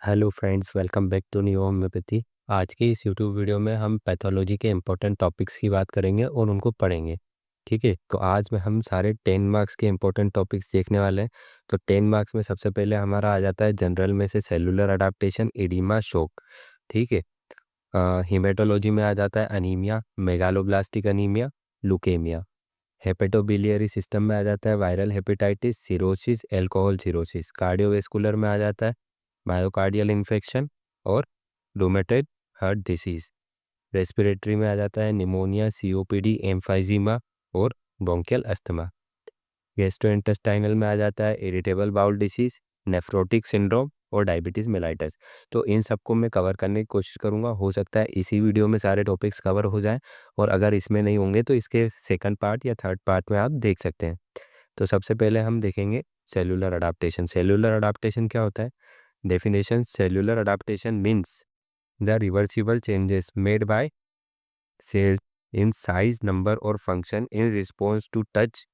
Hello friends, welcome back to new homoeopathy. आज की इस यूट्यूब वीडियो में हम पैथोलॉजी के इंपॉर्टेंट टॉपिक्स की बात करेंगे और उनको पढ़ेंगे। ठीक है, तो आज में हम सारे 10 मार्क्स के इंपॉर्टेंट टॉपिक्स देखने वाले हैं। तो 10 मार्क्स में सबसे पहले हमारा आ जाता है जनरल में से सेलुलर अडाप्टेशन, एडिमा, शोक। ठीक है। हिमेटोलॉजी में आ जाता है anaemia, megaloblastic anaemia, leukaemia. Hepatobiliary system में आ जाता है viral hepatitis, cirrhosis, alcohol cirrhosis. Cardiovascular में आ जाता है मायोकार्डियल इन्फेक्शन और रूमेटॉइड हार्ट डिसीज। रेस्पिरेटरी में आ जाता है निमोनिया, सीओपीडी, एम्फाइजीमा और ब्रोंकियल अस्थमा। गैस्ट्रोइंटेस्टाइनल में आ जाता है irritable bowel disease, nephrotic syndrome और डायबिटीज मेलाइटस। तो इन सबको मैं कवर करने की कोशिश करूंगा। हो सकता है इसी वीडियो में सारे टॉपिक्स कवर हो जाएं, और अगर इसमें नहीं होंगे तो इसके सेकंड पार्ट या थर्ड पार्ट में आप देख सकते हैं। तो सबसे पहले हम देखेंगे सेलुलर अडाप्टेशन। सेलुलर अडाप्टेशन क्या होता है? Definition: cellular adaptation means the reversible changes made by cell in size, number or function in response to touch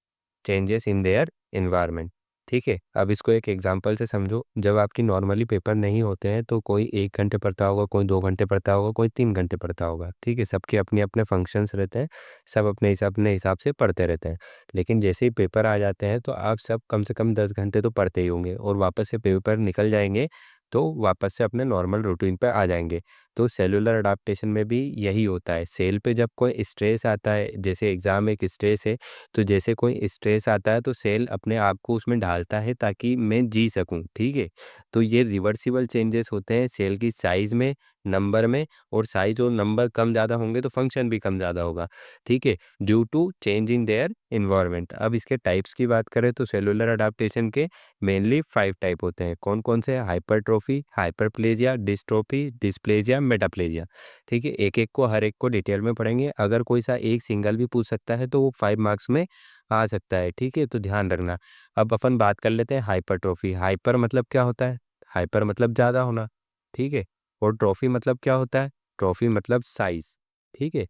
changes in their environment। ठीक है, अब इसको एक एग्जांपल से समझो। जब आपकी नॉर्मली पेपर नहीं होते हैं तो कोई 1 घंटे पढ़ता होगा, कोई 2 घंटे पढ़ता होगा, कोई 3 घंटे पढ़ता होगा। ठीक है, सबके अपने अपने फंक्शंस रहते हैं, सब अपने हिसाब से पढ़ते रहते हैं। लेकिन जैसे ही पेपर आ जाते हैं तो आप सब कम से कम 10 घंटे तो पढ़ते ही होंगे, और वापस से पेपर निकल जाएंगे तो वापस से अपने नॉर्मल रूटीन पे आ जाएंगे। तो सेलुलर अडाप्टेशन में भी यही होता है। सेल पे जब कोई स्ट्रेस आता है, जैसे एग्ज़ाम एक स्ट्रेस है, तो जैसे कोई स्ट्रेस आता है तो सेल अपने आप को उसमें ढालता है ताकि मैं जी सकूं। ठीक है, तो ये रिवर्सिबल चेंजेस होते हैं सेल की साइज़ में, नंबर में। और साइज और नंबर कम ज़्यादा होंगे तो फंक्शन भी कम ज़्यादा होगा। ठीक है, due to change in their environment. अब इसके टाइप्स की बात करें तो सेलुलर अडाप्टेशन के मेनली 5 टाइप होते हैं। कौन कौन से? Hypertrophy, hyperplasia, dystrophy, dysplasia, metaplasia. ठीक है, एक एक को हर एक को डिटेल में पढ़ेंगे। अगर कोई सा एक सिंगल भी पूछ सकता है तो वो 5 मार्क्स में आ सकता है। ठीक है, तो ध्यान रखना। अब अपन बात कर लेते हैं हाइपरट्रोफी। हाइपर मतलब क्या होता है? हाइपर मतलब ज़्यादा होना। ठीक है, और ट्रॉफी मतलब क्या होता है? ट्रॉफी मतलब साइज। ठीक है,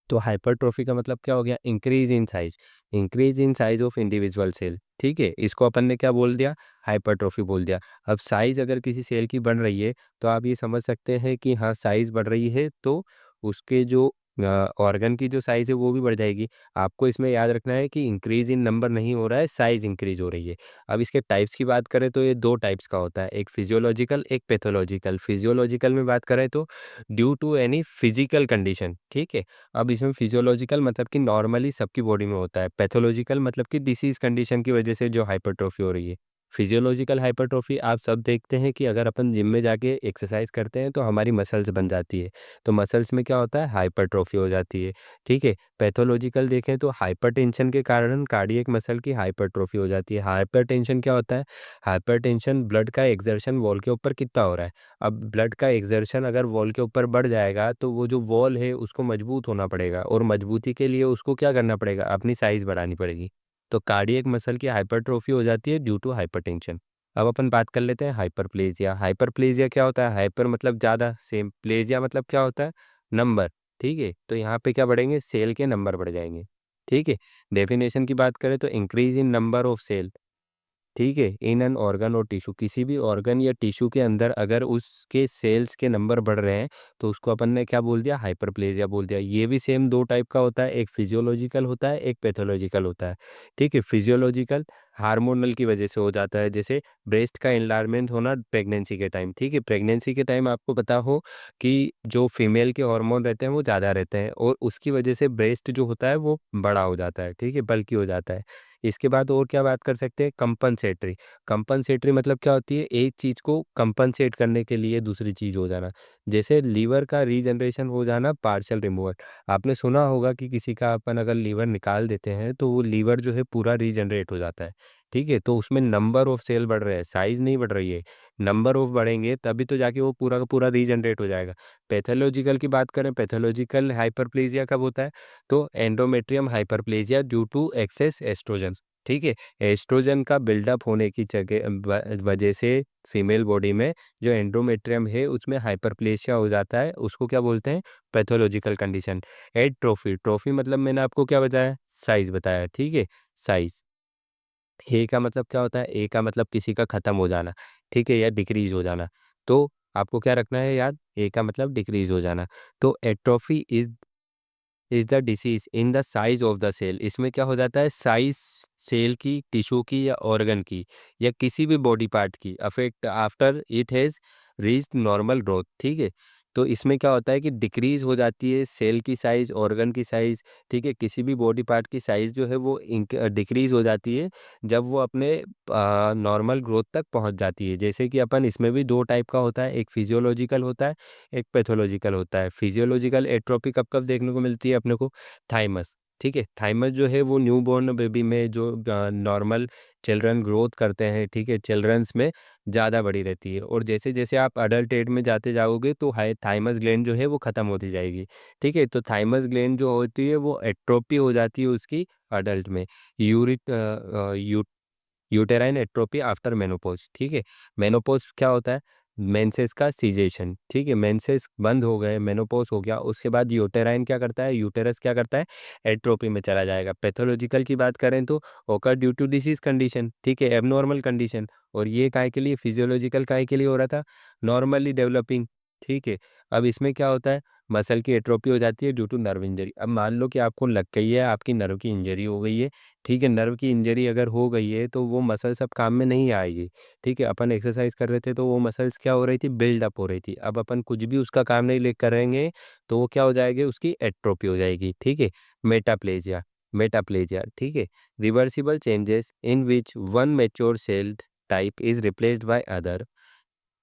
तो हाइपरट्रोफी का मतलब क्या हो गया? Increase in size. Increase in size of individual cell. ठीक है, इसको अपन ने क्या बोल दिया? हाइपरट्रोफी बोल दिया। अब साइज अगर किसी सेल की बढ़ रही है तो आप ये समझ सकते हैं कि हाँ, साइज बढ़ रही है तो उसके जो ऑर्गन की जो साइज है वो भी बढ़ जाएगी। आपको इसमें याद रखना है कि इंक्रीज इन नंबर नहीं हो रहा है, साइज इंक्रीज हो रही है। अब इसके टाइप्स की बात करें तो ये 2 टाइप्स का होता है, एक फिजियोलॉजिकल, एक पैथोलॉजिकल। फिजियोलॉजिकल में बात करें तो due to any physical condition. ठीक है, अब इसमें फिजियोलॉजिकल मतलब कि नॉर्मली सबकी बॉडी में होता है। पैथोलॉजिकल मतलब कि डिसीज कंडीशन की वजह से जो हाइपरट्रोफी हो रही है। फिजियोलॉजिकल हाइपरट्रोफी आप सब देखते हैं कि अगर अपन जिम में जाके एक्सरसाइज करते हैं तो हमारी मसल्स बन जाती है, तो मसल्स में क्या होता है? हाइपरट्रोफी हो जाती है। ठीक है, पैथोलॉजिकल देखें तो हाइपरटेंशन के कारण कार्डियक मसल की हाइपरट्रोफी हो जाती है। हाइपरटेंशन क्या होता है? हाइपरटेंशन ब्लड का एक्सर्शन वॉल के ऊपर कितना हो रहा है। अब ब्लड का एक्सर्शन अगर वॉल के ऊपर बढ़ जाएगा तो वो जो वॉल है उसको मजबूत होना पड़ेगा, और मजबूती के लिए उसको क्या करना पड़ेगा? अपनी साइज बढ़ानी पड़ेगी। तो कार्डियक मसल की हाइपरट्रोफी हो जाती है ड्यू टू हाइपरटेंशन। अब अपन बात कर लेते हैं हाइपरप्लेजिया। हाइपरप्लेजिया क्या होता है? हाइपर मतलब ज़्यादा, सेम। प्लेजिया मतलब क्या होता है? नंबर। ठीक है, तो यहाँ पे क्या बढ़ेंगे? सेल के नंबर बढ़ जाएंगे। ठीक है, डेफिनेशन की बात करें तो increase in number of cell. ठीक है, इन एन ऑर्गन और टिश्यू, किसी भी ऑर्गन या टिश्यू के अंदर अगर उसके सेल्स के नंबर बढ़ रहे हैं तो उसको अपन ने क्या बोल दिया? हाइपरप्लेजिया बोल दिया। ये भी सेम 2 टाइप का होता है, एक फिजियोलॉजिकल होता है, एक पैथोलॉजिकल होता है। ठीक है, फिजियोलॉजिकल हार्मोनल की वजह से हो जाता है, जैसे ब्रेस्ट का एनलार्जमेंट होना प्रेगनेंसी के टाइम। ठीक है, प्रेगनेंसी के टाइम आपको पता हो कि जो फीमेल के हार्मोन रहते हैं वो ज़्यादा रहते हैं, और उसकी वजह से ब्रेस्ट जो होता है वो बड़ा हो जाता है। ठीक है, बल्कि हो जाता है। इसके बाद और क्या बात कर सकते हैं? कंपनसेटरी। कंपनसेटरी मतलब क्या होती है? एक चीज़ को कंपनसेट करने के लिए दूसरी चीज़ हो जाना। जैसे लीवर का रीजनरेशन हो जाना, पार्शियल रिमूवल। आपने सुना होगा कि किसी का अपन अगर लीवर निकाल देते हैं तो वो लीवर जो है पूरा रीजनरेट हो जाता है। ठीक है, तो उसमें नंबर ऑफ सेल बढ़ रहे हैं, साइज़ नहीं बढ़ रही है। नंबर ऑफ बढ़ेंगे तभी तो जाके वो पूरा का पूरा रीजनरेट हो जाएगा। पैथोलॉजिकल की बात करें, पैथोलॉजिकल हाइपरप्लेजिया कब होता है? तो endometrium hyperplasia due to excess oestrogen. ठीक है, एस्ट्रोजन का बिल्डअप होने की जगह वजह से फीमेल बॉडी में जो एंडोमेट्रियम है उसमें हाइपरप्लेशिया हो जाता है। उसको क्या बोलते हैं? Pathological condition. एट्रोफी। ट्रोफी मतलब मैंने आपको क्या बताया? साइज बताया। ठीक है, साइज। ए का मतलब क्या होता है? ए का मतलब किसी का ख़त्म हो जाना, ठीक है? या डिक्रीज़ हो जाना। तो आपको क्या रखना है याद? ए का मतलब डिक्रीज़ हो जाना। तो atrophy is the disease in the size of the cell. इसमें क्या हो जाता है? साइज़ सेल की, टिश्यू की या ऑर्गन की या किसी भी बॉडी पार्ट की affect after it has reached normal growth, ठीक है? तो इसमें क्या होता है कि डिक्रीज़ हो जाती है सेल की साइज़, ऑर्गन की साइज़, ठीक है? किसी भी बॉडी पार्ट की साइज़ जो है वो डिक्रीज़ हो जाती है जब वो अपने नॉर्मल ग्रोथ तक पहुँच जाती है। जैसे कि अपन इसमें भी 2 टाइप का होता है, एक फिज़ियोलॉजिकल होता है, एक पैथोलॉजिकल होता है। फिजियोलॉजिकल एट्रोफी कब-कब देखने को मिलती है अपने को? थाइमस, ठीक है? थाइमस जो है वो न्यूबॉर्न बेबी में जो नॉर्मल चिल्ड्रन ग्रोथ करते हैं, ठीक है? चिल्ड्रंस में ज़्यादा बड़ी रहती है और जैसे-जैसे आप अडल्ट एज में जाते जाओगे तो हाई थाइमस ग्लैंड जो है वो ख़त्म होती जाएगी, ठीक है? तो थाइमस ग्लैंड जो होती है वो एट्रोफी हो जाती है उसकी अडल्ट में। Uric you uterine atrophy after menopause, ठीक है? मेनोपॉज़ क्या होता है? मेंसेस का सीज़ेशन, ठीक है? मेंसेस बंद हो गए, मेनोपॉज़ हो गया, उसके बाद यूटेराइन क्या करता है? यूटेरस क्या करता है? एट्रोपी में चला जाएगा। पैथोलॉजिकल की बात करें तो ओकर ड्यू टू डिसीज़ कंडीशन, ठीक है? एब्नॉर्मल कंडीशन और ये काहे के लिए? फिजियोलॉजिकल काहे के लिए हो रहा था? नॉर्मली डेवलपिंग, ठीक है? अब इसमें क्या होता है? मसल की एट्रोफी हो जाती है ड्यू टू नर्व इंजरी। अब मान लो कि आपको लग गई है, आपकी नर्व की इंजरी हो गई है, ठीक है, नर्व की इंजरी अगर हो गई है तो वो मसल्स अब काम में नहीं आएगी, ठीक है। अपन एक्सरसाइज कर रहे थे तो वो मसल्स क्या हो रही थी? बिल्डअप हो रही थी। अब अपन कुछ भी उसका काम नहीं ले करेंगे तो वो क्या हो जाएगी? उसकी एट्रोफी हो जाएगी, ठीक है। मेटाप्लेजिया, मेटाप्लेजिया, ठीक है। Reversible changes in which one mature cell type is replaced by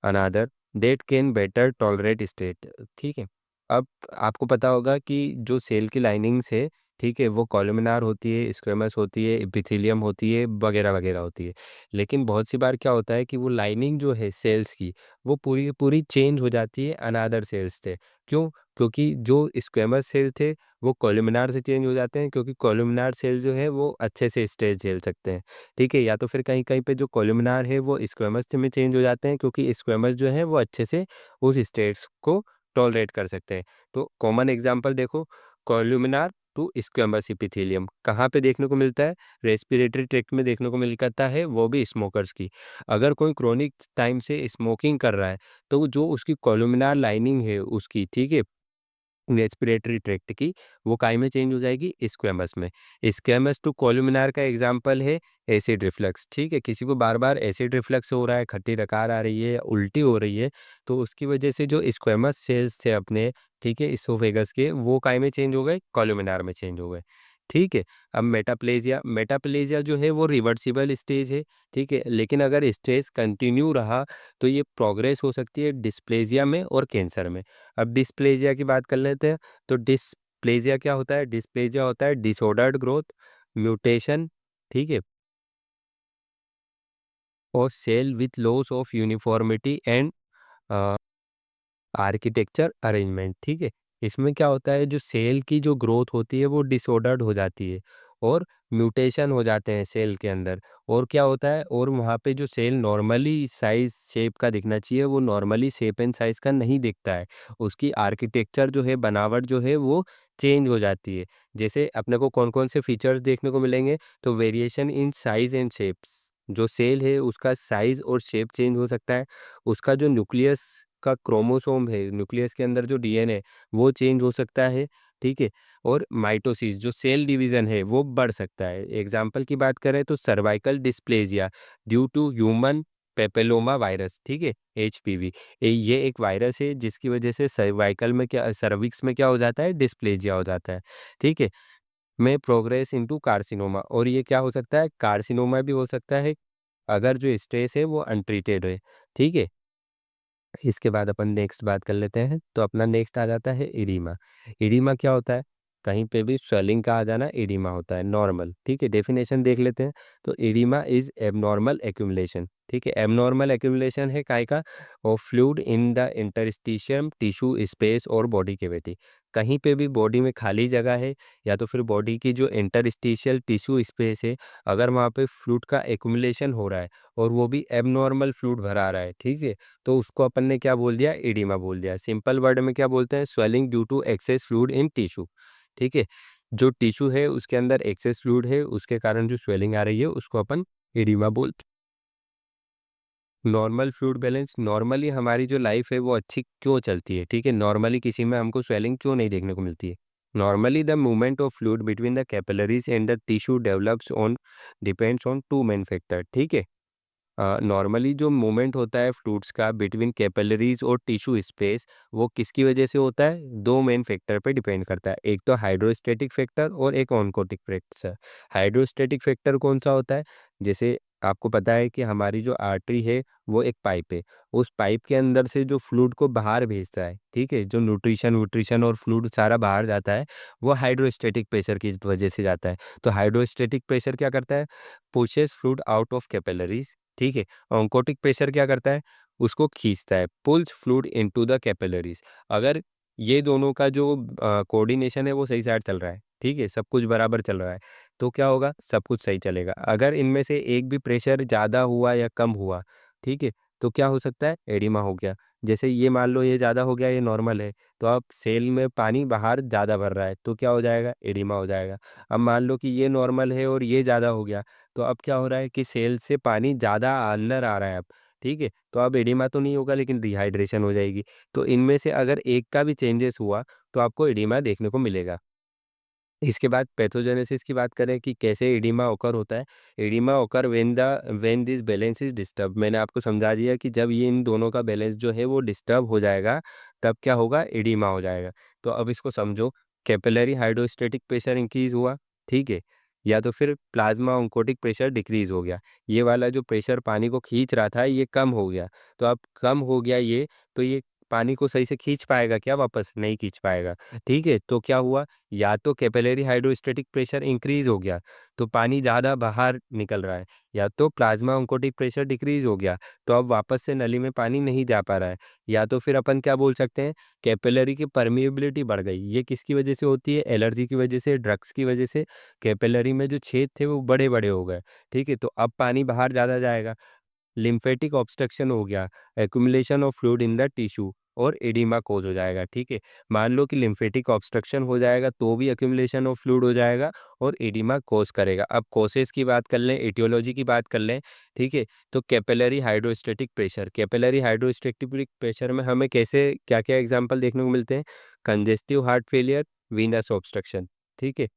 another that can better tolerate state, ठीक है। अब आपको पता होगा कि जो सेल की लाइनिंग्स है, ठीक है, वो कॉलमनार होती है, स्क्वेमस होती है, एपिथेलियम होती है, वगैरह वगैरह होती है। लेकिन बहुत सी बार क्या होता है कि वो लाइनिंग जो है सेल्स की वो पूरी की पूरी चेंज हो जाती है अनदर सेल्स से। क्यों? क्योंकि जो स्क्वेमस सेल थे वो कॉलमनार से चेंज हो जाते हैं, क्योंकि कॉलमनार सेल जो है वो अच्छे से स्ट्रेस झेल सकते हैं, ठीक है। या तो फिर कहीं-कहीं पे जो कोलुमिनार है वो स्क्वेमस में चेंज हो जाते हैं, क्योंकि स्क्वेमस जो है वो अच्छे से उस स्टेट्स को टॉलरेट कर सकते हैं। तो कॉमन एग्जांपल देखो, कोलुमिनार टू स्क्वेमस एपिथेलियम कहाँ पे देखने को मिलता है? रेस्पिरेटरी ट्रैक्ट में देखने को मिलता है, वो भी स्मोकर्स की। अगर कोई क्रोनिक टाइम से स्मोकिंग कर रहा है तो जो उसकी कोलुमिनार लाइनिंग है उसकी, ठीक है, रेस्पिरेटरी ट्रैक्ट की, वो काय में चेंज हो जाएगी? स्क्वेमस में। स्क्वेमस टू कोलुमिनार का एग्जांपल है एसिड रिफ्लक्स, ठीक है। किसी को बार-बार एसिड रिफ्लक्स हो रहा है, खट्टी डकार आ रही है या उल्टी हो रही है, तो उसकी वजह से जो स्क्वेमस सेल्स थे अपने, ठीक है, इसोफेगस के, वो काय में चेंज हो गए? कोलुमिनार में चेंज हो गए, ठीक है। अब मेटाप्लेजिया, मेटाप्लेजिया जो है वो रिवर्सिबल स्टेज है, ठीक है। लेकिन अगर स्टेज कंटिन्यू रहा तो ये प्रोग्रेस हो सकती है डिस्प्लेजिया में और कैंसर में। अब डिस्प्लेजिया की बात कर लेते हैं। तो डिस्प्लेजिया क्या होता है? डिस्प्लेजिया होता है डिसऑर्डर्ड ग्रोथ, म्यूटेशन, ठीक है, और cell with loss of uniformity and architecture arrangement, ठीक है। इसमें क्या होता है? जो सेल की जो ग्रोथ होती है वो डिसऑर्डर्ड हो जाती है और म्यूटेशन हो जाते हैं सेल के अंदर। और क्या होता है? और वहाँ पे जो सेल नॉर्मली साइज शेप का दिखना चाहिए वो नॉर्मली शेप एंड साइज का नहीं दिखता है। उसकी आर्किटेक्चर जो है, बनावट जो है वो चेंज हो जाती है। जैसे अपने को कौन-कौन से फीचर्स देखने को मिलेंगे? तो variation in size and shapes, जो सेल है उसका साइज और शेप चेंज हो सकता है। उसका जो न्यूक्लियस का क्रोमोसोम है, न्यूक्लियस के अंदर जो डीएनए वो चेंज हो सकता है, ठीक है। और माइटोसिस जो सेल डिवीजन है वो बढ़ सकता है। एग्जाम्पल की बात करें तो cervical dysplasia due to human papilloma virus, ठीक है, एचपीवी। ये एक वायरस है जिसकी वजह से सर्वाइकल में क्या, सर्विक्स में क्या हो जाता है? डिस्प्लेजिया हो जाता है, ठीक है। में प्रोग्रेस इनटू कार्सिनोमा, और ये क्या हो सकता है? कार्सिनोमा भी हो सकता है अगर जो स्टेज है वो अनट्रीटेड है, ठीक है। इसके बाद अपन नेक्स्ट बात कर लेते हैं। तो अपना नेक्स्ट आ जाता है इडीमा। इडीमा क्या होता है? कहीं पे भी स्वेलिंग का आ जाना इडीमा होता है, नॉर्मल, ठीक है। डेफिनेशन देख लेते हैं। तो इडीमा इज एबनॉर्मल एक्यूमुलेशन, ठीक है। एबनॉर्मल एक्यूमुलेशन है काय का? Of fluid in the interstitium tissue space और बॉडी कैविटी। कहीं पे भी बॉडी में खाली जगह है या तो फिर बॉडी की जो इंटरस्टिशियल टिश्यू स्पेस है, अगर वहाँ पे फ्लूइड का एक्यूमुलेशन हो रहा है और वो भी एबनॉर्मल फ्लूइड भरा रहा है, ठीक है, तो उसको अपन ने क्या बोल दिया? एडिमा बोल दिया। सिंपल वर्ड में क्या बोलते हैं? Swelling due to excess fluid in tissue, ठीक है। जो टिश्यू है उसके अंदर एक्सेस फ्लूइड है, उसके कारण जो स्वेलिंग आ रही है उसको अपन एडिमा बोल। नॉर्मल फ्लूइड बैलेंस, नॉर्मली हमारी जो लाइफ है वो अच्छी क्यों चलती है, ठीक है, नॉर्मली किसी में हमको स्वेलिंग क्यों नहीं देखने को मिलती है। Normally the movement of fluid between the capillaries and the tissue develops on depends on two main factor, ठीक है। नॉर्मली जो मूवमेंट होता है फ्लूइड्स का बिटवीन कैपिलरीज और टिश्यू स्पेस, वो किसकी वजह से होता है, दो मेन फैक्टर पे डिपेंड करता है, एक तो हाइड्रोस्टैटिक फैक्टर और एक ऑनकोटिक फैक्टर। हाइड्रोस्टैटिक फैक्टर कौन सा होता है, जैसे आपको पता है कि हमारी जो आर्टरी है वो एक पाइप है, उस पाइप के अंदर से जो फ्लूइड को बाहर भेजता है, ठीक है, जो न्यूट्रिशन वूट्रिशन और फ्लूइड सारा बाहर जाता है, वो हाइड्रोस्टैटिक प्रेशर की वजह से जाता है। तो हाइड्रोस्टैटिक प्रेशर क्या करता है, pushes fluid out of capillaries, ठीक है। ऑन्कोटिक प्रेशर क्या करता है, उसको खींचता है, pulls fluid into the capillaries. अगर ये दोनों का जो कोऑर्डिनेशन है वो सही साइड चल रहा है, ठीक है, सब कुछ बराबर चल रहा है, तो क्या होगा, सब कुछ सही चलेगा। अगर इनमें से एक भी प्रेशर ज़्यादा हुआ या कम हुआ, ठीक है, तो क्या हो सकता है, एडिमा हो गया। जैसे ये मान लो ये ज़्यादा हो गया, ये नॉर्मल है, तो अब सेल में पानी बाहर ज़्यादा भर रहा है, तो क्या हो जाएगा, एडिमा हो जाएगा। अब मान लो कि ये नॉर्मल है और ये ज़्यादा हो गया, तो अब क्या हो रहा है कि सेल से पानी ज़्यादा अंदर आ रहा है अब, ठीक है, तो अब एडिमा तो नहीं होगा लेकिन डिहाइड्रेशन हो जाएगी। तो इनमें से अगर एक का भी चेंजेस हुआ तो आपको एडिमा देखने को मिलेगा। इसके बाद पैथोजेनेसिस की बात करें कि कैसे एडिमा ओकर होता है। एडिमा ओकर when this balance is disturb, मैंने आपको समझा दिया कि जब ये इन दोनों का बैलेंस जो है वो डिस्टर्ब हो जाएगा, तब क्या होगा, एडिमा हो जाएगा। तो अब इसको समझो, कैपिलरी हाइड्रोस्टैटिक प्रेशर इंक्रीज हुआ, ठीक है, या तो फिर प्लाज्मा ऑन्कोटिक प्रेशर डिक्रीज हो गया। ये वाला जो प्रेशर पानी को खींच रहा था ये कम हो गया, तो अब कम हो गया ये, तो ये पानी को सही से खींच पाएगा क्या, वापस नहीं खींच पाएगा, ठीक है। तो क्या हुआ, या तो कैपिलरी हाइड्रोस्टैटिक प्रेशर इंक्रीज हो गया, तो पानी ज़्यादा बाहर निकल रहा है, या तो प्लाज्मा ऑन्कोटिक प्रेशर डिक्रीज हो गया, तो अब वापस से नली में पानी नहीं जा पा रहा है, या तो फिर अपन क्या बोल सकते हैं, कैपिलरी की परमिएबिलिटी बढ़ गई। ये किसकी वजह से होती है, एलर्जी की वजह से, ड्रग्स की वजह से कैपिलरी में जो छेद थे वो बड़े बड़े हो गए, ठीक है, तो अब पानी बाहर ज़्यादा जाएगा। लिम्फेटिक ऑब्स्ट्रक्शन हो गया, accumulation of fluid in the tissue और एडिमा कोज हो जाएगा, ठीक है। मान लो कि लिम्फेटिक ऑब्स्ट्रक्शन हो जाएगा तो भी एक्यूमुलेशन ऑफ फ्लूइड हो जाएगा और एडिमा कोज करेगा। अब कोसेस की बात कर लें, एटियोलॉजी की बात कर लें, ठीक है, तो capillary hydrostatic pressure, capillary hydrostatic pressure में हमें कैसे क्या क्या एग्जांपल देखने को मिलते हैं, congestive heart failure, Venus obstruction, ठीक है।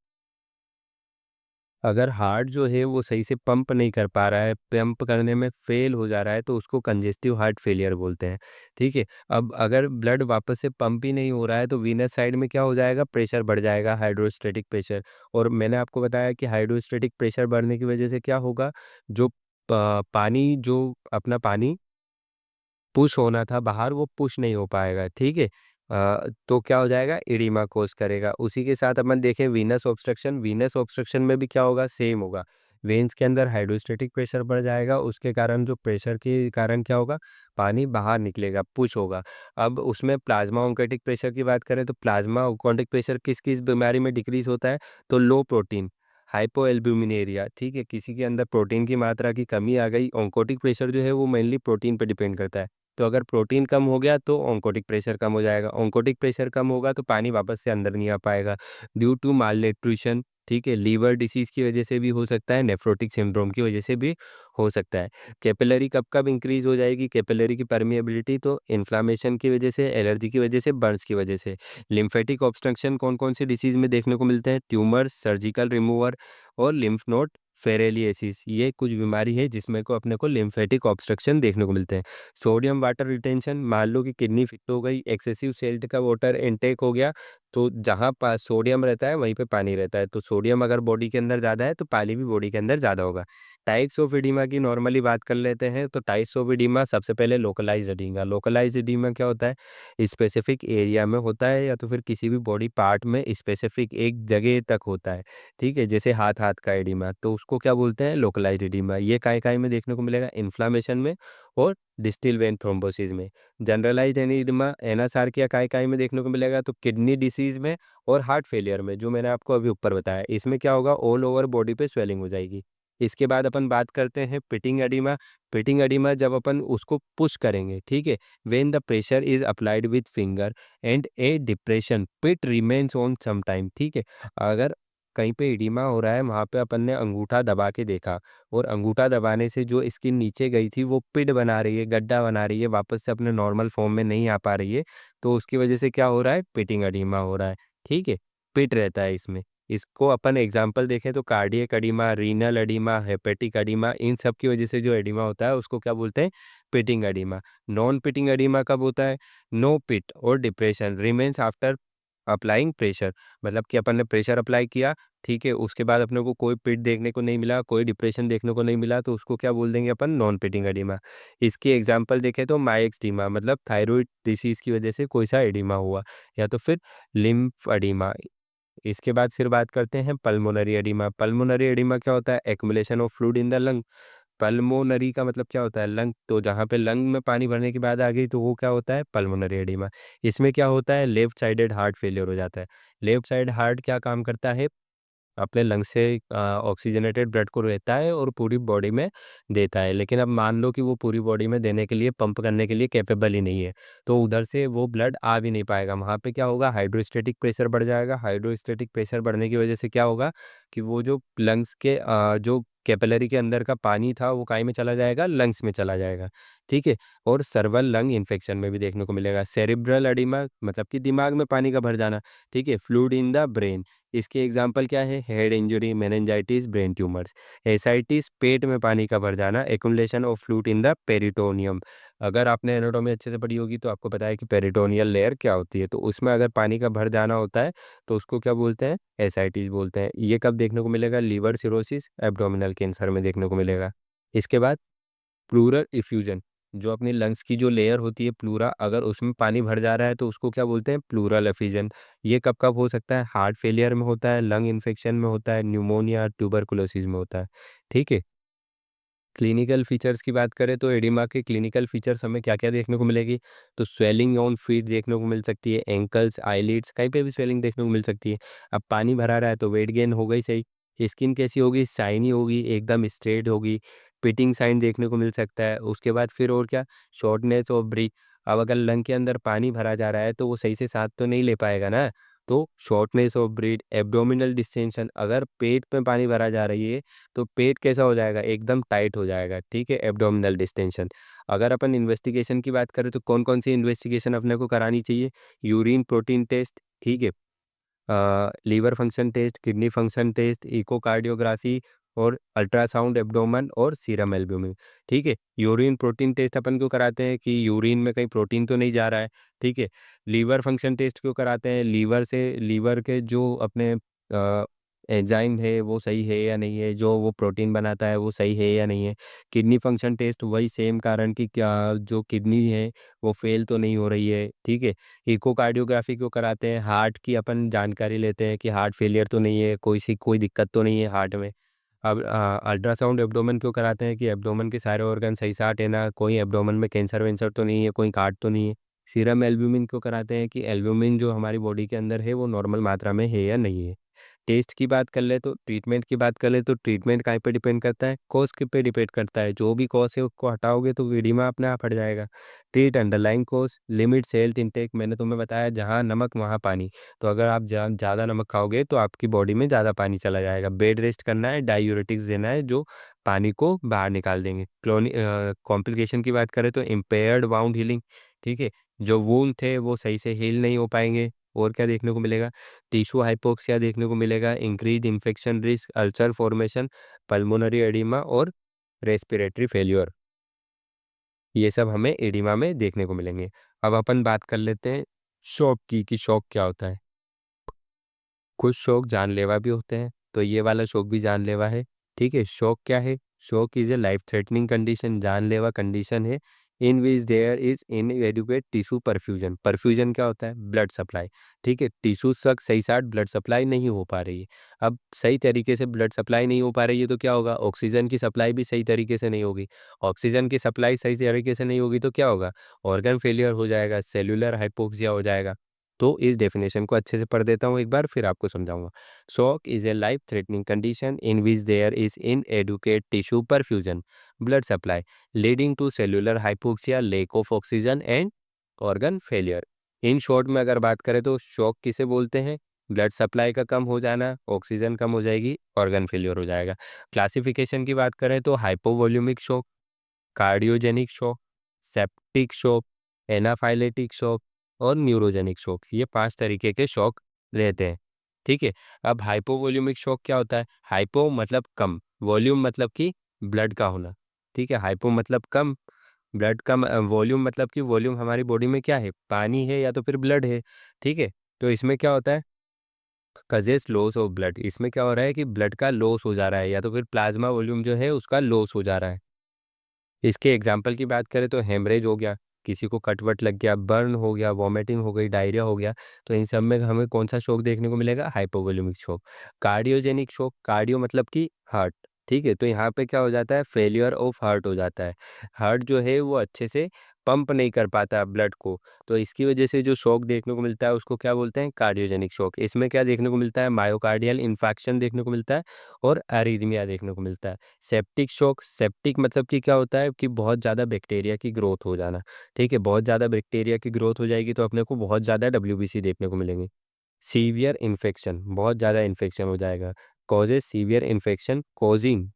अगर हार्ट जो है वो सही से पंप नहीं कर पा रहा है, पंप करने में फेल हो जा रहा है, तो उसको कंजेस्टिव हार्ट फेलियर बोलते हैं, ठीक है। अब अगर ब्लड वापस से पंप ही नहीं हो रहा है तो वीनस साइड में क्या हो जाएगा, प्रेशर बढ़ जाएगा, हाइड्रोस्टैटिक प्रेशर। और मैंने आपको बताया कि हाइड्रोस्टैटिक प्रेशर बढ़ने की वजह से क्या होगा, जो पानी जो अपना पानी पुश होना था बाहर वो पुश नहीं हो पाएगा, ठीक है। तो क्या हो जाएगा, एडिमा कोज करेगा। उसी के साथ अपन देखें वीनस ऑब्स्ट्रक्शन, वीनस ऑब्स्ट्रक्शन में भी क्या होगा, सेम होगा। वेन्स के अंदर हाइड्रोस्टैटिक प्रेशर बढ़ जाएगा, उसके कारण जो प्रेशर के कारण क्या होगा, पानी बाहर निकलेगा, पुश होगा। अब उसमें प्लाज्मा ऑन्कोटिक प्रेशर की बात करें तो प्लाज्मा ऑन्कोटिक प्रेशर किस किस बीमारी में डिक्रीज होता है, तो लो प्रोटीन, हाइपोएल्ब्यूमिनेरिया, ठीक है, किसी के अंदर प्रोटीन की मात्रा की कमी आ गई। ऑन्कोटिक प्रेशर जो है वो मेनली प्रोटीन पे डिपेंड करता है, तो अगर प्रोटीन कम हो गया तो ऑन्कोटिक प्रेशर कम हो जाएगा, ऑन्कोटिक प्रेशर कम होगा तो पानी वापस से अंदर नहीं आ पाएगा। ड्यू टू माल न्यूट्रिशन, ठीक है, लीवर डिसीज की वजह से भी हो सकता है, नेफ्रोटिक सिंड्रोम की वजह से भी हो सकता है। कैपिलरी कब कब इंक्रीज हो जाएगी, कैपिलरी की परमिएबिलिटी, तो इन्फ्लामेशन की वजह से, एलर्जी की वजह से, बर्न्स की वजह से। लिम्फेटिक ऑब्स्ट्रक्शन कौन कौन से डिसीज में देखने को मिलते हैं, ट्यूमर्स, सर्जिकल रिमूवर और लिम्फ नोड फेरेलिएसिस, ये कुछ बीमारी है जिसमें को अपने को लिम्फेटिक ऑब्स्ट्रक्शन देखने को मिलते हैं। सोडियम वाटर रिटेंशन, मान लो कि किडनी फिट हो गई, एक्सेसिव सेल्ट का वाटर इनटेक हो गया, तो जहाँ पास सोडियम रहता है वहीं पे पानी रहता है, तो सोडियम अगर बॉडी के अंदर ज़्यादा है तो पानी भी बॉडी के अंदर ज़्यादा होगा। टाइप्स ऑफ एडिमा की नॉर्मली बात कर लेते हैं, तो टाइप्स ऑफ एडिमा सबसे पहले लोकलाइज्ड एडिमा। लोकलाइज्ड एडिमा क्या होता है, स्पेसिफिक एरिया में होता है या तो फिर किसी भी बॉडी पार्ट में स्पेसिफिक एक जगह तक होता है, ठीक है, जैसे हाथ हाथ का एडिमा, तो उसको क्या बोलते हैं, लोकलाइज्ड एडिमा। ये काय में देखने को मिलेगा, इन्फ्लामेशन में और डिस्टल वेन थ्रोम्बोसिस में। जनरलाइज्ड एडिमा एनासार्किया काय में देखने को मिलेगा, तो किडनी डिसीज में और हार्ट फेलियर में, जो मैंने आपको अभी ऊपर बताया, इसमें क्या होगा, ऑल ओवर बॉडी पे स्वेलिंग हो जाएगी। इसके बाद अपन बात करते हैं पिटिंग एडिमा। पिटिंग एडिमा जब अपन उसको पुश करेंगे, ठीक है, when the pressure is applied with finger and a depression pit remains on some time, ठीक है। अगर कहीं पे एडिमा हो रहा है, वहाँ पे अपन ने अंगूठा दबा के देखा और अंगूठा दबाने से जो स्किन नीचे गई थी वो पिट बना रही है, गड्ढा बना रही है, वापस से अपने नॉर्मल फॉर्म में नहीं आ पा रही है। तो उसकी वजह से क्या हो रहा है, पिटिंग एडिमा हो रहा है। ठीक है, पिट रहता है इसमें। इसको अपन एग्जाम्पल देखें तो cardiac oedema, renal oedema, hepatic oedema, इन सब की वजह से जो एडिमा होता है उसको क्या बोलते हैं, pitting oedema. Non pitting oedema कब होता है, नो पिट और depression remains after applying pressure. मतलब कि अपन ने प्रेशर अप्लाई किया, ठीक है, उसके बाद अपने को कोई पिट देखने को नहीं मिला, कोई डिप्रेशन देखने को नहीं मिला, तो उसको क्या बोल देंगे अपन, नॉन पिटिंग एडिमा। इसकी एग्जांपल देखें तो माइक्सडीमा, मतलब थायराइड डिसीज की वजह से कोई सा एडिमा हुआ, या तो फिर लिम्फ एडिमा। इसके बाद फिर बात करते हैं पल्मोनरी एडिमा। पल्मोनरी एडिमा क्या होता है, accumulation of fluid in the lung. Pulmonary का मतलब क्या होता है, लंग, तो जहाँ पे लंग में पानी भरने की बात आ गई तो वो क्या होता है, पल्मोनरी एडिमा। इसमें क्या होता है, लेफ्ट साइडेड हार्ट फेलियर हो जाता है। लेफ्ट साइड हार्ट क्या काम करता है, अपने लंग से ऑक्सीजनेटेड ब्लड को रहता है और पूरी बॉडी में देता है, लेकिन अब मान लो कि वो पूरी बॉडी में देने के लिए, पंप करने के लिए कैपेबल ही नहीं है, तो उधर से वो ब्लड आ भी नहीं पाएगा। वहाँ पे क्या होगा, हाइड्रोस्टेटिक प्रेशर बढ़ जाएगा। हाइड्रोस्टेटिक प्रेशर बढ़ने की वजह से क्या होगा कि वो जो लंग्स के जो कैपिलरी के अंदर का पानी था वो काई में चला जाएगा, लंग्स में चला जाएगा। ठीक है, और सर्वल लंग इन्फेक्शन में भी देखने को मिलेगा। सेरिब्रल एडिमा मतलब कि दिमाग में पानी का भर जाना। ठीक है, फ्लूइड इन द ब्रेन। इसके एग्जाम्पल क्या है, head injury, meningitis, brain tumours. Ascites, पेट में पानी का भर जाना। Accumulation of fluid in the peritoneum. अगर आपने एनाटॉमी अच्छे से पढ़ी होगी तो आपको पता है कि पेरिटोनियल लेयर क्या होती है, तो उसमें अगर पानी का भर जाना होता है तो उसको क्या बोलते हैं, एसाइटिस बोलते हैं। ये कब देखने को मिलेगा, लीवर सिरोसिस, एब्डोमिनल कैंसर में देखने को मिलेगा। इसके बाद प्लूरल इफ्यूजन, जो अपनी लंग्स की जो लेयर होती है प्लूरा, अगर उसमें पानी भर जा रहा है तो उसको क्या बोलते हैं, प्लूरल एफिजन। ये कब कब हो सकता है, हार्ट फेलियर में होता है, लंग इन्फेक्शन में होता है, न्यूमोनिया, ट्यूबरकुलोसिस में होता है। ठीक है, क्लिनिकल फीचर्स की बात करें तो एडिमा के क्लिनिकल फीचर्स हमें क्या क्या देखने को मिलेगी, तो स्वेलिंग ऑन फीट देखने को मिल सकती है, एंकल्स, आईलिड्स, कहीं पे भी स्वेलिंग देखने को मिल सकती है। अब पानी भरा रहा है तो वेट गेन हो गई, सही। स्किन कैसी होगी, शाइनी होगी, एकदम स्ट्रेट होगी। पिटिंग साइन देखने को मिल सकता है। उसके बाद फिर और क्या, शॉर्टनेस ऑफ ब्रीथ। अब अगर लंग के अंदर पानी भरा जा रहा है तो वो सही से सांस तो नहीं ले पाएगा ना, तो shortness of breath. Abdominal distension, अगर पेट में पानी भरा जा रही है तो पेट कैसा हो जाएगा, एकदम टाइट हो जाएगा। ठीक है, एब्डोमिनल डिस्टेंशन। अगर अपन इन्वेस्टिगेशन की बात करें तो कौन कौन सी इन्वेस्टिगेशन अपने को करानी चाहिए, यूरिन प्रोटीन टेस्ट, ठीक है, liver function test, kidney function test, echocardiography और अल्ट्रासाउंड एब्डोमेन और सीरम एल्ब्यूमिन। ठीक है, यूरिन प्रोटीन टेस्ट अपन क्यों कराते हैं कि यूरिन में कहीं प्रोटीन तो नहीं जा रहा है। ठीक है, लीवर फंक्शन टेस्ट क्यों कराते हैं, लीवर से, लीवर के जो अपने एंजाइम है वो सही है या नहीं है, जो वो प्रोटीन बनाता है वो सही है या नहीं है। किडनी फंक्शन टेस्ट, वही सेम कारण कि क्या जो किडनी है वो फेल तो नहीं हो रही है। ठीक है, इकोकार्डियोग्राफी क्यों कराते हैं, हार्ट की अपन जानकारी लेते हैं कि हार्ट फेलियर तो नहीं है, कोई दिक्कत तो नहीं है हार्ट में। अब अल्ट्रासाउंड एब्डोमेन क्यों कराते हैं कि एब्डोमेन के सारे ऑर्गन सही साट है ना, कोई एब्डोमेन में कैंसर वेंसर तो नहीं है, कोई काट तो नहीं है। सीरम एल्ब्यूमिन क्यों कराते हैं कि एल्ब्यूमिन जो हमारी बॉडी के अंदर है वो नॉर्मल मात्रा में है या नहीं है। टेस्ट की बात कर ले तो ट्रीटमेंट की बात कर ले तो ट्रीटमेंट कहाँ पे डिपेंड करता है, कॉज के पे डिपेंड करता है। जो भी कॉज है उसको हटाओगे तो एडिमा अपने आप हट जाएगा। Treat underlying cause, limit salt intake, मैंने तुम्हें बताया जहाँ नमक वहाँ पानी। तो अगर आप ज़्यादा नमक खाओगे तो आपकी बॉडी में ज़्यादा पानी चला जाएगा। बेड रेस्ट करना है, डायूरेटिक्स देना है जो पानी को बाहर निकाल देंगे। कॉम्प्लिकेशन की बात करें तो इम्पेयर्ड वाउंड हीलिंग, ठीक है, जो वूंड थे वो सही से हील नहीं हो पाएंगे। और क्या देखने को मिलेगा, टिश्यू हाइपोक्सिया देखने को मिलेगा, increase infection risk, ulcer formation, pulmonary oedema और रेस्पिरेटरी फेल्योर। ये सब हमें एडिमा में देखने को मिलेंगे। अब अपन बात कर लेते हैं शॉक की, कि शॉक क्या होता है। कुछ शौक जानलेवा भी होते हैं, तो ये वाला शौक भी जानलेवा है। ठीक है, शौक क्या है, shock is a life threatening condition, जानलेवा कंडीशन है in which there is inadequate tissue perfusion. Perfusion क्या होता है, ब्लड सप्लाई। ठीक है, टिश्यू तक सही साथ ब्लड सप्लाई नहीं हो पा रही है। अब सही तरीके से ब्लड सप्लाई नहीं हो पा रही है तो क्या होगा, ऑक्सीजन की सप्लाई भी सही तरीके से नहीं होगी। ऑक्सीजन की सप्लाई सही तरीके से नहीं होगी तो क्या होगा, ऑर्गन फेलियर हो जाएगा, सेल्यूलर हाइपोक्सिया हो जाएगा। तो इस डेफिनेशन को अच्छे से पढ़ देता हूँ एक बार, फिर आपको समझाऊंगा। Shock is a life threatening condition in which there is inadequate tissue perfusion, blood supply, leading to cellular hypoxia, lack of oxygen and organ failure. In short में अगर बात करें तो शॉक किसे बोलते हैं, ब्लड सप्लाई का कम हो जाना, ऑक्सीजन कम हो जाएगी, ऑर्गन फेलियर हो जाएगा। क्लासिफिकेशन की बात करें तो hypovolaemic shock, cardiogenic shock, septic shock, anaphylactic shock और न्यूरोजेनिक शॉक, ये 5 तरीके के शॉक रहते हैं। ठीक है। अब हाइपोवॉल्यूमिक शॉक क्या होता है? हाइपो मतलब कम, वॉल्यूम मतलब कि ब्लड का होना। ठीक है, हाइपो मतलब कम, ब्लड कम, वॉल्यूम मतलब कि वॉल्यूम हमारी बॉडी में क्या है, पानी है या तो फिर ब्लड है। ठीक है। तो इसमें क्या होता है, कजेस लॉस ऑफ ब्लड, इसमें क्या हो रहा है कि ब्लड का लॉस हो जा रहा है या तो फिर प्लाज्मा वॉल्यूम जो है उसका लॉस हो जा रहा है। इसके एग्जाम्पल की बात करें तो हेमरेज हो गया, किसी को कटवट लग गया, बर्न हो गया, वॉमिटिंग हो गई, डायरिया हो गया, तो इन सब में हमें कौन सा शॉक देखने को मिलेगा, हाइपोवोल्यूमिक शॉक। कार्डियोजेनिक शॉक, कार्डियो मतलब कि हार्ट। ठीक है, तो यहाँ पे क्या हो जाता है, फेलियर ऑफ हार्ट हो जाता है। हार्ट जो है वो अच्छे से पंप नहीं कर पाता ब्लड को, तो इसकी वजह से जो शॉक देखने को मिलता है उसको क्या बोलते हैं, कार्डियोजेनिक शॉक। इसमें क्या देखने को मिलता है, मायोकार्डियल इन्फेक्शन देखने को मिलता है और एरिथमिया देखने को मिलता है। सेप्टिक शॉक, सेप्टिक मतलब कि क्या होता है कि बहुत ज़्यादा बैक्टीरिया की ग्रोथ हो जाना। ठीक है, बहुत ज़्यादा बैक्टीरिया की ग्रोथ हो जाएगी तो अपने को बहुत ज़्यादा डब्ल्यूबीसी देखने को मिलेंगे। सीवियर इन्फेक्शन, बहुत ज़्यादा इन्फेक्शन हो जाएगा, causes severe infection causing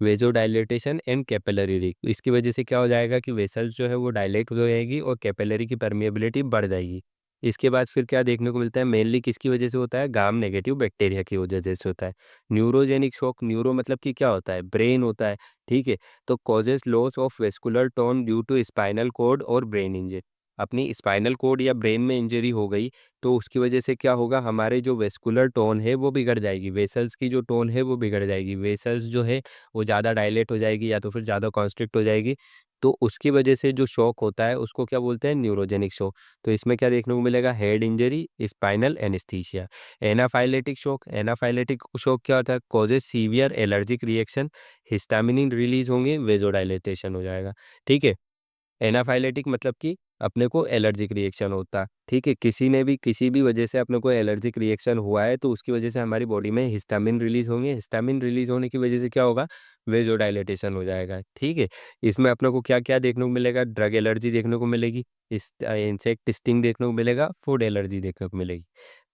vasodilatation and capillary leak. इसकी वजह से क्या हो जाएगा कि वेसल्स जो है वो डायलेट हो जाएगी और कैपिलरी की परमिएबिलिटी बढ़ जाएगी। इसके बाद फिर क्या देखने को मिलता है, मेनली किसकी वजह से होता है, गाम नेगेटिव बैक्टीरिया की वजह से होता है। न्यूरोजेनिक शॉक, न्यूरो मतलब कि क्या होता है, ब्रेन होता है। ठीक है, तो causes loss of vascular tone due to spinal cord और ब्रेन इंजरी। अपनी स्पाइनल कॉर्ड या ब्रेन में इंजरी हो गई तो उसकी वजह से क्या होगा, हमारे जो वेस्कुलर टोन है वो बिगड़ जाएगी, वेसल्स की जो टोन है वो बिगड़ जाएगी, वेसल्स जो है वो ज़्यादा डायलेट हो जाएगी या तो फिर ज़्यादा कॉन्स्ट्रिक्ट हो जाएगी। तो उसकी वजह से जो शॉक होता है उसको क्या बोलते हैं, न्यूरोजेनिक शॉक। तो इसमें क्या देखने को मिलेगा, head injury, spinal anaesthesia. Anaphylactic shock, anaphylactic shock क्या होता है, causes severe allergic reaction, histamine release होंगे, वेजोडाइलेटेशन हो जाएगा। ठीक है, एनाफाइलेटिक मतलब कि अपने को एलर्जिक रिएक्शन होता है। ठीक है, किसी ने भी किसी भी वजह से अपने को एलर्जिक रिएक्शन हुआ है तो उसकी वजह से हमारी बॉडी में हिस्टामिन रिलीज होंगे, हिस्टामिन रिलीज होने की वजह से क्या होगा, वेजोडाइलेटेशन हो जाएगा। ठीक है, इसमें अपने को क्या क्या देखने को मिलेगा, ड्रग एलर्जी देखने को मिलेगी, इस इंसेक्ट स्टिंग देखने को मिलेगा, फूड एलर्जी देखने को मिलेगी।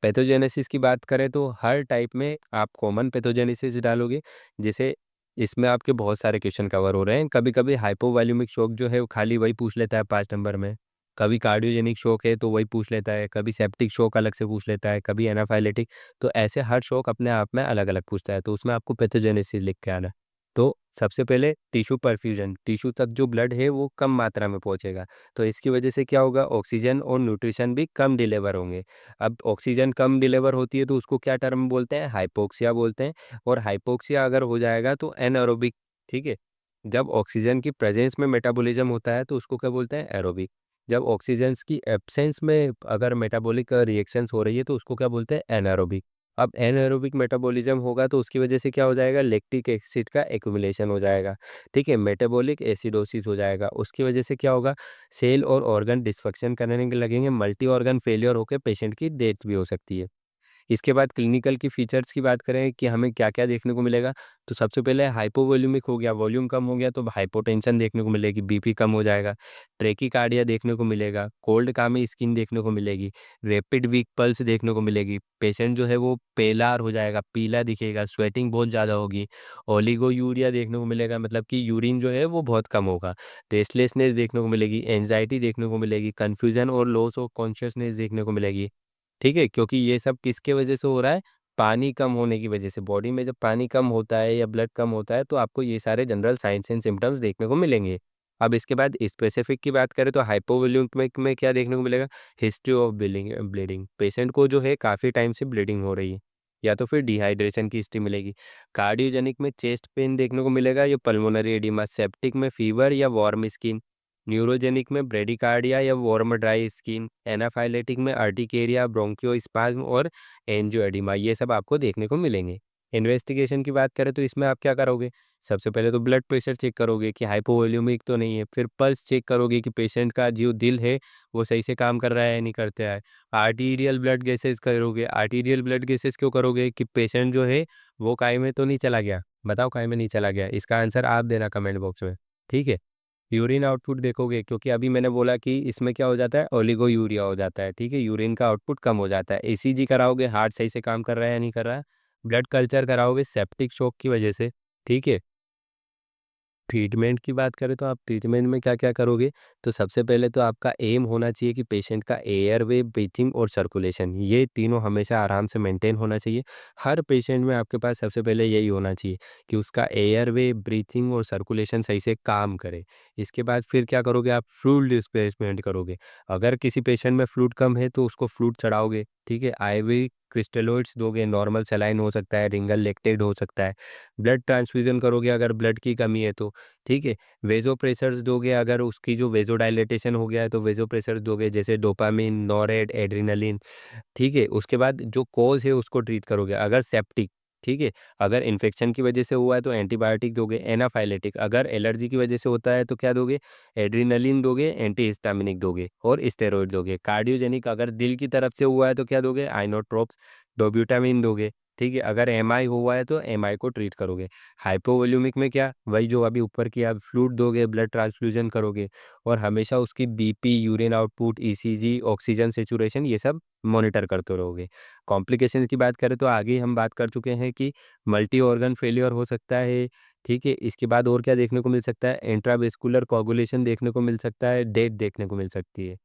पैथोजेनेसिस की बात करें तो हर टाइप में आप कॉमन पैथोजेनेसिस डालोगे, जैसे इसमें आपके बहुत सारे क्वेश्चन कवर हो रहे हैं। कभी-कभी हाइपोवॉल्यूमिक शॉक जो है वो खाली वही पूछ लेता है 5 नंबर में। कभी कार्डियोजेनिक शॉक है तो वही पूछ लेता है, कभी सेप्टिक शॉक अलग से पूछ लेता है, कभी एनाफाइलेटिक। तो ऐसे हर शॉक अपने आप में अलग-अलग पूछता है, तो उसमें आपको पैथोजेनेसिस लिख के आना है। तो सबसे पहले टिश्यू परफ्यूजन, टिश्यू तक जो ब्लड है वो कम मात्रा में पहुँचेगा, तो इसकी वजह से क्या होगा, ऑक्सीजन और न्यूट्रिशन भी कम डिलीवर होंगे। अब ऑक्सीजन कम डिलीवर होती है तो उसको क्या टर्म बोलते हैं, हाइपोक्सिया बोलते हैं। और हाइपोक्सिया अगर हो जाएगा तो एनारोबिक। ठीक है, जब ऑक्सीजन की प्रेजेंस में मेटाबॉलिज्म होता है तो उसको क्या बोलते हैं, एरोबिक। जब ऑक्सीजन की एब्सेंस में अगर मेटाबॉलिक रिएक्शंस हो रही है तो उसको क्या बोलते हैं, एनारोबिक। अब एनारोबिक मेटाबॉलिज्म होगा तो उसकी वजह से क्या हो जाएगा, लैक्टिक एसिड का एक्युमुलेशन हो जाएगा। ठीक है, मेटाबॉलिक एसिडोसिस हो जाएगा, उसकी वजह से क्या होगा, सेल और ऑर्गन डिस्फंक्शन करने लगेंगे, मल्टी ऑर्गन फेलियर होकर पेशेंट की डेथ भी हो सकती है। इसके बाद क्लिनिकल की फीचर्स की बात करें कि हमें क्या-क्या देखने को मिलेगा, तो सबसे पहले हाइपोवॉल्यूमिक हो गया, वॉल्यूम कम हो गया तो हाइपोटेंशन देखने को मिलेगी, बीपी कम हो जाएगा, ट्रैकीकार्डिया देखने को मिलेगा, कोल्ड कामी स्किन देखने को मिलेगी, रैपिड वीक पल्स देखने को मिलेगी, पेशेंट जो है वो पेलार हो जाएगा, पीला दिखेगा, स्वेटिंग बहुत ज़्यादा होगी, ओलिगोयूरिया देखने को मिलेगा, मतलब कि यूरिन जो है वो बहुत कम होगा, रेस्टलेसनेस देखने को मिलेगी, एंग्जायटी देखने को मिलेगी, कन्फ्यूजन और लॉस ऑफ कॉन्शियसनेस देखने को मिलेगी। ठीक है? क्योंकि ये सब किसके वजह से हो रहा है? पानी कम होने की वजह से। बॉडी में जब पानी कम होता है या ब्लड कम होता है तो आपको ये सारे जनरल साइन्स एंड सिम्पटम्स देखने को मिलेंगे। अब इसके बाद स्पेसिफिक की बात करें तो हाइपोवॉल्यूमिक में क्या देखने को मिलेगा? History of bleeding. पेशेंट को जो है काफ़ी टाइम से ब्लीडिंग हो रही है या तो फिर डिहाइड्रेशन की हिस्ट्री मिलेगी। कार्डियोजेनिक में चेस्ट पेन देखने को मिलेगा या पल्मोनरी एडिमा। सेप्टिक में फीवर या वार्म स्किन। न्यूरोजेनिक में ब्रेडिकार्डिया या वार्म ड्राई स्किन। एनाफाइलेटिक में अर्टिकेरिया, ब्रोंकियोस्पाज्म और एंजियोएडिमा, ये सब आपको देखने को मिलेंगे। इन्वेस्टिगेशन की बात करें तो इसमें आप क्या करोगे? सबसे पहले तो ब्लड प्रेशर चेक करोगे कि हाइपोवॉल्यूमिक तो नहीं है, फिर पल्स चेक करोगे कि पेशेंट का जो दिल है वो सही से काम कर रहा है या नहीं करता है। आर्टीरियल ब्लड गैसेस करोगे, आर्टीरियल ब्लड गैसेस क्यों करोगे कि पेशेंट जो है वो काई में तो नहीं चला गया। बताओ काई में नहीं चला गया, इसका आंसर आप देना कमेंट बॉक्स में। ठीक है। यूरिन आउटपुट देखोगे, क्योंकि अभी मैंने बोला कि इसमें क्या हो जाता है, ओलिगोयूरिया हो जाता है, ठीक है, यूरिन का आउटपुट कम हो जाता है। ईसीजी कराओगे, हार्ट सही से काम कर रहा है या नहीं कर रहा है। ब्लड कल्चर कराओगे सेप्टिक शॉक की वजह से, ठीक है। ट्रीटमेंट की बात करें तो आप ट्रीटमेंट में क्या क्या करोगे, तो सबसे पहले तो आपका एम होना चाहिए कि पेशेंट का एयर वे, ब्रीथिंग और सर्कुलेशन, ये तीनों हमेशा आराम से मेंटेन होना चाहिए। हर पेशेंट में आपके पास सबसे पहले यही होना चाहिए कि उसका एयर वे, ब्रीथिंग और सर्कुलेशन सही से काम करे। इसके बाद फिर क्या करोगे, आप फ्लूइड रिप्लेसमेंट करोगे। अगर किसी पेशेंट में फ्लूइड कम है तो उसको फ्लूइड चढ़ाओगे, ठीक है। आईवी क्रिस्टलोइड्स दोगे, नॉर्मल सलाइन हो सकता है, रिंगल लेक्टेड हो सकता है। ब्लड ट्रांसफ्यूजन करोगे अगर ब्लड की कमी है तो, ठीक है। वेज़ोप्रेशर्स दोगे, अगर उसकी जो वेज़ोडाइलेटेशन हो गया है तो वेज़ोप्रेशर्स दोगे, जैसे डोपामिन, नॉरेड, एड्रेनालिन, ठीक है। उसके बाद जो कॉज़ है उसको ट्रीट करोगे, अगर सेप्टिक, ठीक है। अगर इन्फेक्शन की वजह से हुआ है तो एंटीबायोटिक दोगे। एनाफाइलेटिक, अगर एलर्जी की वजह से होता है तो क्या दोगे, एड्रेनालिन दोगे, एंटीहिस्टामिनिक दोगे और स्टेरॉइड दोगे। कार्डियोजेनिक, अगर दिल की तरफ से हुआ है तो क्या दोगे, आइनोट्रोप्स, डोब्यूटामिन दोगे, ठीक है। अगर एमआई हुआ है तो एमआई को ट्रीट करोगे। हाइपोवोल्यूमिक में क्या, वही जो अभी ऊपर की, आप फ्लूइड दोगे, ब्लड ट्रांसफ्यूजन करोगे और हमेशा उसकी BP, urine output, ECG, oxygen saturation, ये सब मॉनिटर करते रहोगे। कॉम्प्लिकेशंस की बात करें तो आगे हम बात कर चुके हैं कि मल्टी ऑर्गन फेलियर हो सकता है, ठीक है। इसके बाद और क्या देखने को मिल सकता है, इंट्रावेस्कुलर कोगुलेशन देखने को मिल सकता है, डेथ देखने को मिल सकती है।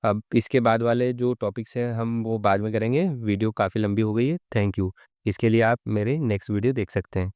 अब इसके बाद वाले जो टॉपिक्स हैं हम वो बाद में करेंगे, वीडियो काफ़ी लंबी हो गई है। Thank you. इसके लिए आप मेरे नेक्स्ट वीडियो देख सकते हैं।